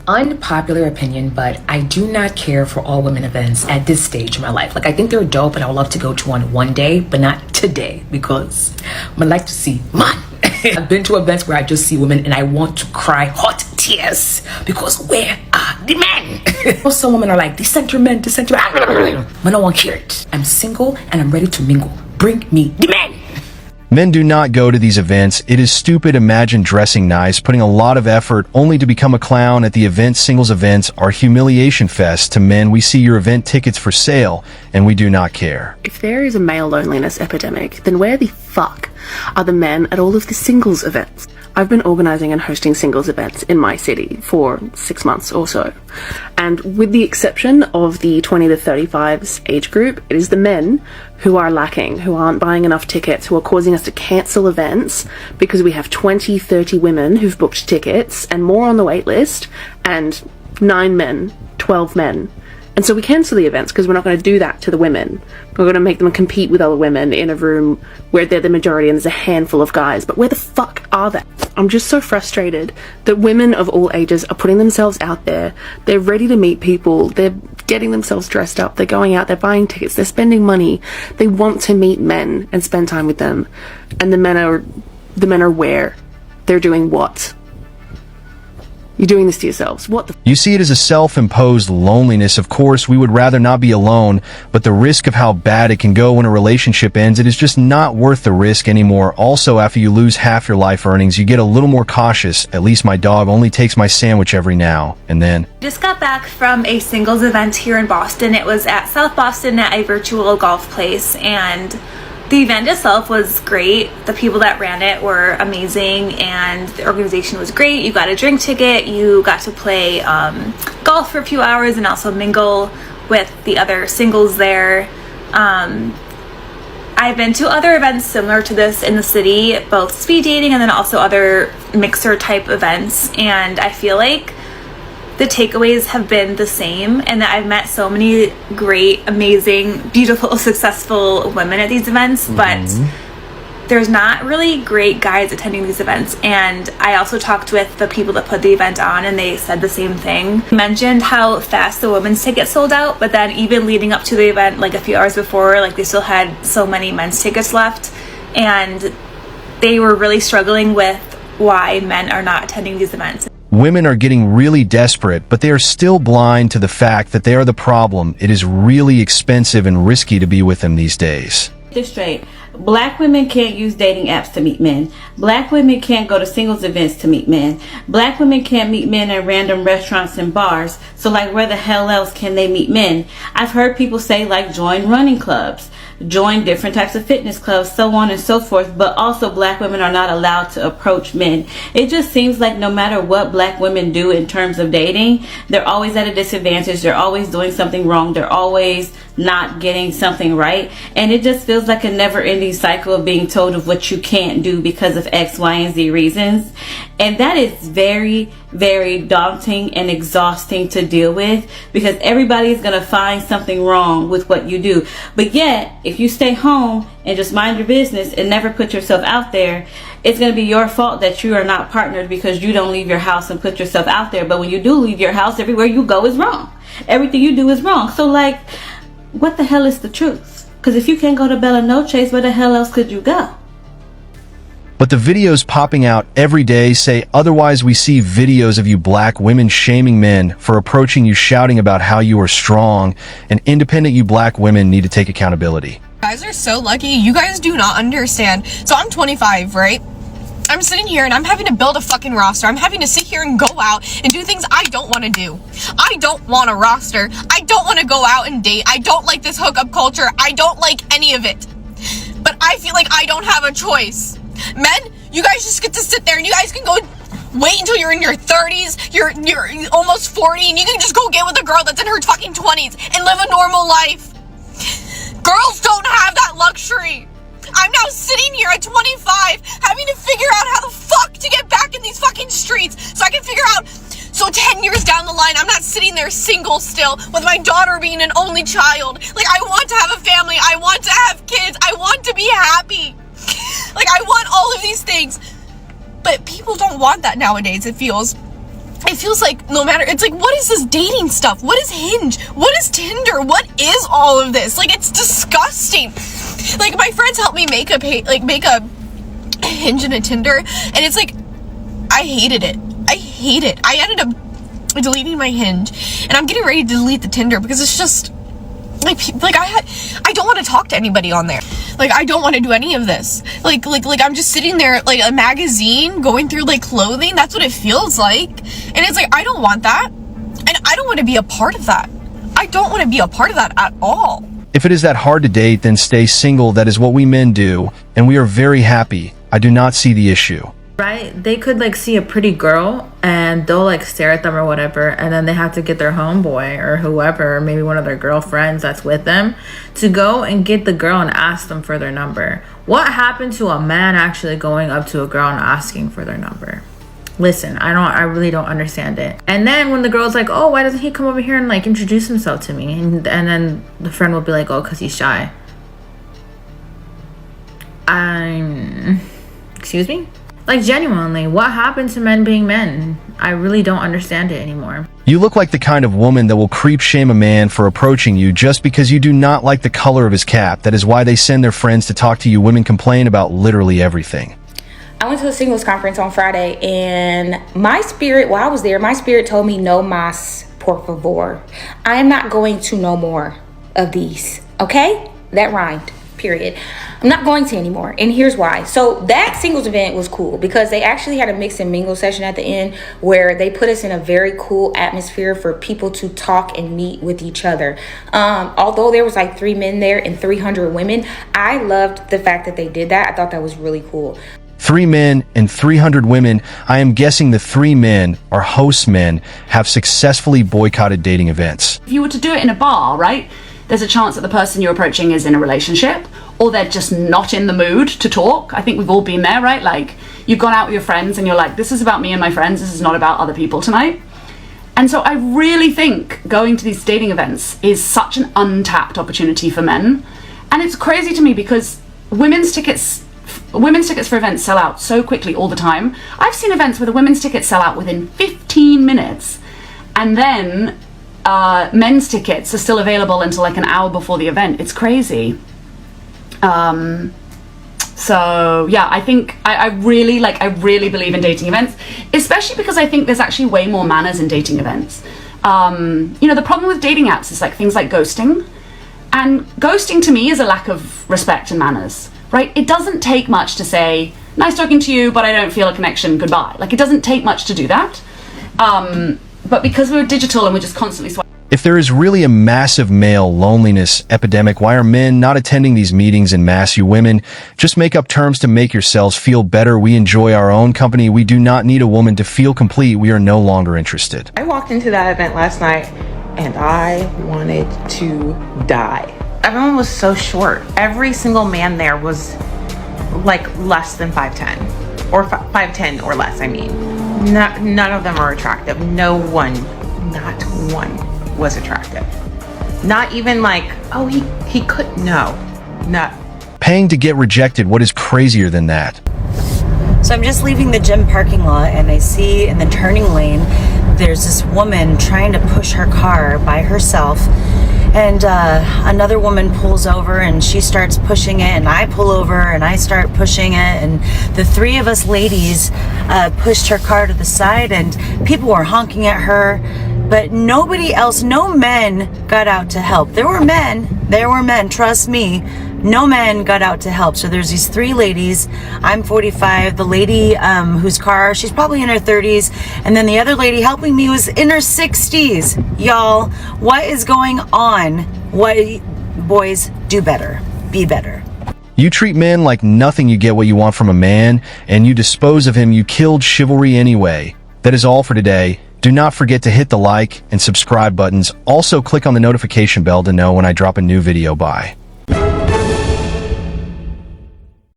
Unpopular opinion, but I do not care for all women events at this stage in my life. Like, I think they're dope and I would love to go to one day, but not today, because I like to see man. I've been to events where I just see women and I want to cry hot tears because where are the men? Some women are like, the center men. I don't want to hear it. I'm single and I'm ready to mingle. Bring me the men. Men do not go to these events. It is stupid. Imagine dressing nice, putting a lot of effort, only to become a clown at the event. Singles events are humiliation fest to men. We see your event tickets for sale, and we do not care. If there is a male loneliness epidemic, then where the fuck are the men at all of the singles events? I've been organising and hosting singles events in my city for 6 months or so. And with the exception of the 20 to 35s age group, it is the men who are lacking, who aren't buying enough tickets, who are causing us to cancel events because we have 20, 30 women who've booked tickets and more on the wait list, and 9 men, 12 men. And so we cancel the events because we're not going to do that to the women. We're going to make them compete with other women in a room where they're the majority and there's a handful of guys. But where the fuck are they? I'm just so frustrated that women of all ages are putting themselves out there. They're ready to meet people. They're getting themselves dressed up. They're going out. They're buying tickets. They're spending money. They want to meet men and spend time with them. And the men are where? They're doing what? You're doing this to yourselves. What the? You see it as a self-imposed loneliness. Of course, we would rather not be alone, but the risk of how bad it can go when a relationship ends, it is just not worth the risk anymore. Also, after you lose half your life earnings, you get a little more cautious. At least my dog only takes my sandwich every now and then. Just got back from a singles event here in Boston. It was at South Boston at a virtual golf place, and the event itself was great. The people that ran it were amazing, and the organization was great. You got a drink ticket, you got to play golf for a few hours and also mingle with the other singles there. I've been to other events similar to this in the city, both speed dating and then also other mixer type events, and I feel like the takeaways have been the same, and that I've met so many great, amazing, beautiful, successful women at these events, but there's not really great guys attending these events. And I also talked with the people that put the event on, and they said the same thing. Mentioned how fast the women's tickets sold out, but then even leading up to the event, like a few hours before, like they still had so many men's tickets left, and they were really struggling with why men are not attending these events. Women are getting really desperate, but they are still blind to the fact that they are the problem. It is really expensive and risky to be with them these days. This straight. Black women can't use dating apps to meet men. Black women can't go to singles events to meet men. Black women can't meet men at random restaurants and bars. So like, where the hell else can they meet men? I've heard people say like, join running clubs, join different types of fitness clubs, so on and so forth, but also black women are not allowed to approach men. It just seems like no matter what black women do in terms of dating, they're always at a disadvantage. They're always doing something wrong. They're always not getting something right. And it just feels like a never-ending cycle of being told of what you can't do because of X, Y, and Z reasons. And that is very, very daunting and exhausting to deal with, because everybody's going to find something wrong with what you do. But yet, if you stay home and just mind your business and never put yourself out there, it's going to be your fault that you are not partnered because you don't leave your house and put yourself out there. But when you do leave your house, everywhere you go is wrong. Everything you do is wrong. So like, what the hell is the truth? Because if you can't go to Bella Noche's, where the hell else could you go? But the videos popping out every day say otherwise. We see videos of you black women shaming men for approaching you, shouting about how you are strong and independent. You black women need to take accountability. You guys are so lucky. You guys do not understand. So I'm 25, right? I'm sitting here and I'm having to build a fucking roster. I'm having to sit here and go out and do things I don't want to do. I don't want a roster. I don't want to go out and date. I don't like this hookup culture. I don't like any of it. But I feel like I don't have a choice. Men, you guys just get to sit there and you guys can go wait until you're in your 30s, you're almost 40, and you can just go get with a girl that's in her fucking 20s and live a normal life. Girls don't have that luxury. I'm now sitting here at 25 having to figure out how the fuck to get back in these fucking streets so I can figure out, so 10 years down the line, I'm not sitting there single still with my daughter being an only child. Like, I want to have a family. I want to have kids. I want to be happy. Like, I want all of these things. But people don't want that nowadays, it feels. feels like no matter, it's like, what is this dating stuff? What is Hinge? What is Tinder? What is all of this? Like, it's disgusting. Like, my friends helped me make a Hinge and a Tinder, and it's like, I hated it. I hate it. I ended up deleting my Hinge, and I'm getting ready to delete the Tinder because it's just like I don't want to talk to anybody on there. Like, I don't want to do any of this. Like I'm just sitting there like a magazine going through like clothing. That's what it feels like. And it's like, I don't want that. And I don't want to be a part of that. I don't want to be a part of that at all. If it is that hard to date, then stay single. That is what we men do, and we are very happy. I do not see the issue. Right? They could like see a pretty girl and they'll like stare at them or whatever, and then they have to get their homeboy or whoever, or maybe one of their girlfriends that's with them, to go and get the girl and ask them for their number. What happened to a man actually going up to a girl and asking for their number? Listen, I really don't understand it. And then when the girl's like, oh, why doesn't he come over here and like introduce himself to me? And then the friend will be like, oh, because he's shy. Excuse me? Like, genuinely, what happened to men being men? I really don't understand it anymore. You look like the kind of woman that will creep shame a man for approaching you just because you do not like the color of his cap. That is why they send their friends to talk to you. Women complain about literally everything. I went to a singles conference on Friday, and my spirit, while I was there, my spirit told me, no mas, por favor. I am not going to no more of these, okay? That rhymed. Period. I'm not going to anymore, and here's why. So that singles event was cool because they actually had a mix and mingle session at the end where they put us in a very cool atmosphere for people to talk and meet with each other. Although there was like 3 men there and 300 women, I loved the fact that they did that. I thought that was really cool. 3 men and 300 women. I am guessing the 3 men, or host men, have successfully boycotted dating events. If you were to do it in a bar, right? There's a chance that the person you're approaching is in a relationship, or they're just not in the mood to talk. I think we've all been there, right? Like, you've gone out with your friends and you're like, this is about me and my friends, this is not about other people tonight. And so I really think going to these dating events is such an untapped opportunity for men. And it's crazy to me because women's tickets for events sell out so quickly all the time. I've seen events where the women's tickets sell out within 15 minutes, and then men's tickets are still available until like an hour before the event. It's crazy. So yeah, I think I really believe in dating events, especially because I think there's actually way more manners in dating events. The problem with dating apps is like things like ghosting, and ghosting to me is a lack of respect and manners, right? It doesn't take much to say, nice talking to you, but I don't feel a connection, goodbye. Like, it doesn't take much to do that. But because we're digital and we're just constantly swiping. If there is really a massive male loneliness epidemic, why are men not attending these meetings en masse? You women, just make up terms to make yourselves feel better. We enjoy our own company. We do not need a woman to feel complete. We are no longer interested. I walked into that event last night and I wanted to die. Everyone was so short. Every single man there was like less than 5'10", or 5'10" or less, I mean. None of them are attractive. No one, not one was attractive. Not even like, oh, he could, no. Paying to get rejected, what is crazier than that? So I'm just leaving the gym parking lot and I see in the turning lane there's this woman trying to push her car by herself, and another woman pulls over and she starts pushing it, and I pull over and I start pushing it, and the 3 of us ladies pushed her car to the side, and people were honking at her, but nobody else, no men got out to help. There were men, trust me. No men got out to help. So there's these 3 ladies. I'm 45. The lady whose car, she's probably in her 30s. And then the other lady helping me was in her 60s. Y'all, what is going on? Boys, do better. Be better. You treat men like nothing. You get what you want from a man, and you dispose of him. You killed chivalry anyway. That is all for today. Do not forget to hit the like and subscribe buttons. Also, click on the notification bell to know when I drop a new video. Bye.